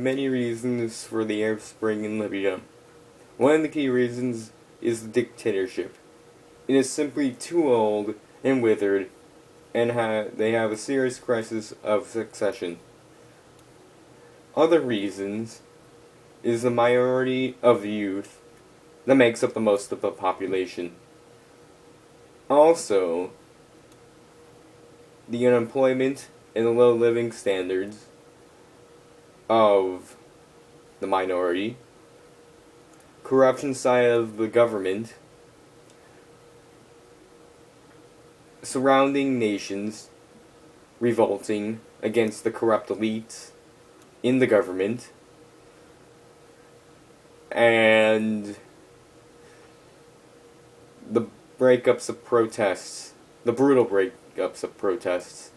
many reasons for the Arab Spring in Libya. One of the key reasons is the dictatorship. It is simply too old and withered, and they have a serious crisis of succession. Other reasons is the minority of the youth that makes up the most of the population. Also, the unemployment and the low living standards of the minority, corruption side of the government, surrounding nations revolting against the corrupt elites in the government, and the breakups of protests, the brutal breakups of protests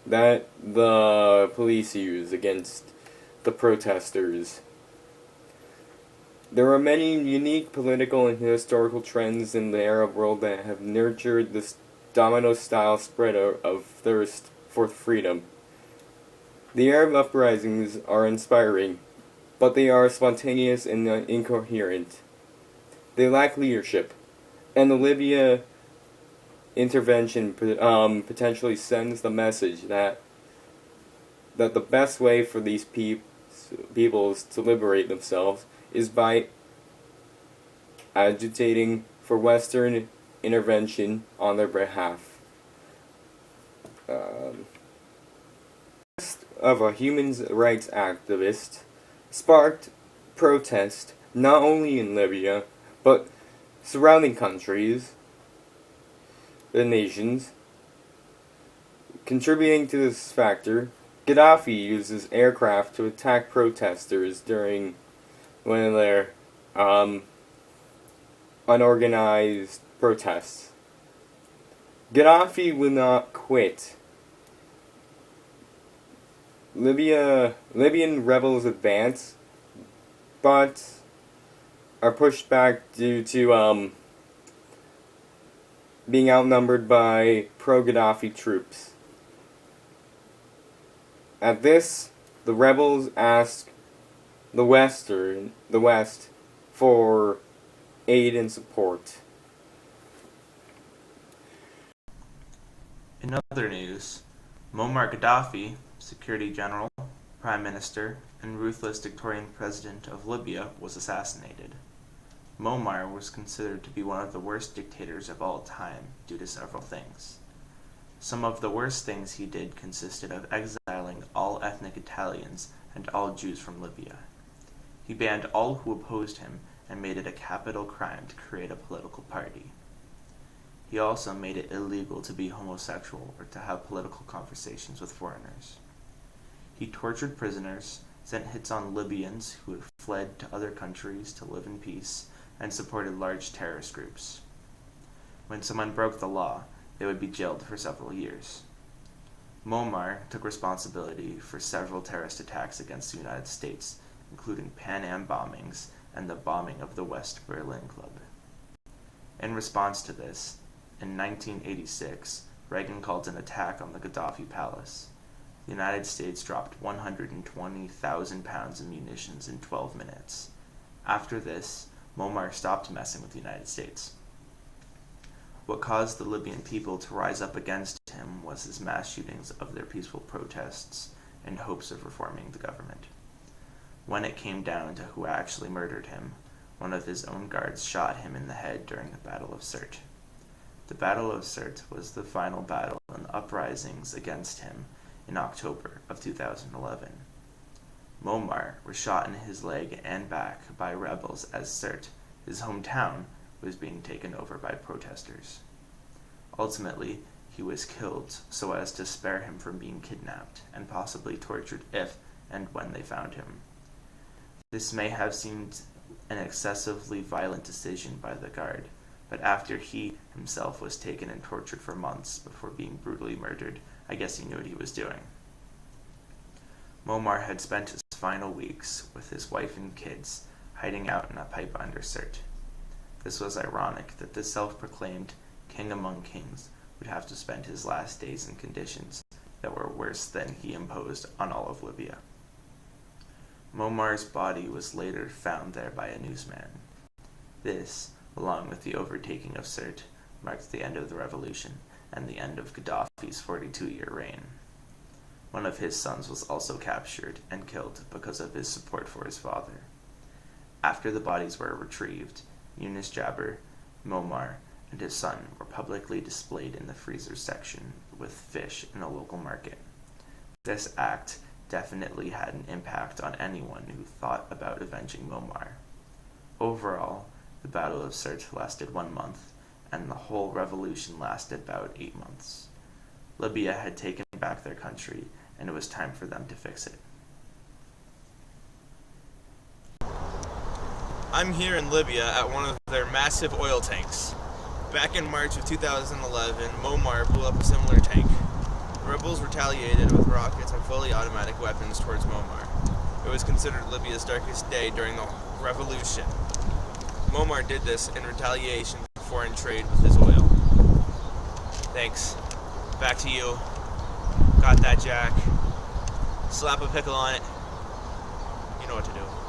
that the police use against the protesters. There are many unique political and historical trends in the Arab world that have nurtured this domino-style spread of thirst for freedom. The Arab uprisings are inspiring, but they are spontaneous and incoherent. They lack leadership, and the Libya intervention potentially sends the message that the best way for these peoples to liberate themselves is by agitating for Western intervention on their behalf. Of a human rights activist sparked protest not only in Libya, but surrounding countries, the nations. Contributing to this factor, Gaddafi uses aircraft to attack protesters during one of their unorganized protests. Gaddafi will not quit. Libyan rebels advance, but are pushed back due to being outnumbered by pro-Gaddafi troops. At this, the rebels ask the West for aid and support. In other news, Muammar Gaddafi, Secretary General, Prime Minister, and ruthless dictatorial president of Libya, was assassinated. Muammar was considered to be one of the worst dictators of all time due to several things. Some of the worst things he did consisted of exiling all ethnic Italians and all Jews from Libya. He banned all who opposed him and made it a capital crime to create a political party. He also made it illegal to be homosexual or to have political conversations with foreigners. He tortured prisoners, sent hits on Libyans who had fled to other countries to live in peace, and supported large terrorist groups. When someone broke the law, they would be jailed for several years. Muammar took responsibility for several terrorist attacks against the United States, including Pan Am bombings and the bombing of the West Berlin Club. In response to this, in 1986, Reagan called an attack on the Gaddafi palace. The United States dropped 120,000 pounds of munitions in 12 minutes. After this, Muammar stopped messing with the United States. What caused the Libyan people to rise up against him was his mass shootings of their peaceful protests in hopes of reforming the government. When it came down to who actually murdered him, one of his own guards shot him in the head during the Battle of Sirte. The Battle of Sirte was the final battle in the uprisings against him in October of 2011. Muammar was shot in his leg and back by rebels as Sirte, his hometown, was being taken over by protesters. Ultimately, he was killed so as to spare him from being kidnapped and possibly tortured if and when they found him. This may have seemed an excessively violent decision by the guard, but after he himself was taken and tortured for months before being brutally murdered, I guess he knew what he was doing. Muammar had spent his final weeks with his wife and kids, hiding out in a pipe under Sirte. This was ironic that the self-proclaimed king among kings would have to spend his last days in conditions that were worse than he imposed on all of Libya. Momar's body was later found there by a newsman. This, along with the overtaking of Sirte, marked the end of the revolution and the end of Gaddafi's 42-year reign. One of his sons was also captured and killed because of his support for his father. After the bodies were retrieved, Yunus Jabir, Momar, and his son were publicly displayed in the freezer section with fish in a local market. This act definitely had an impact on anyone who thought about avenging Momar. Overall, the Battle of Sirte lasted 1 month, and the whole revolution lasted about 8 months. Libya had taken back their country, and it was time for them to fix it. I'm here in Libya at one of their massive oil tanks. Back in March of 2011, Momar blew up a similar tank. The rebels retaliated with rockets and fully automatic weapons towards Momar. It was considered Libya's darkest day during the revolution. Momar did this in retaliation for foreign trade with his oil. Thanks. Back to you. Got that, Jack. Slap a pickle on it. You know what to do.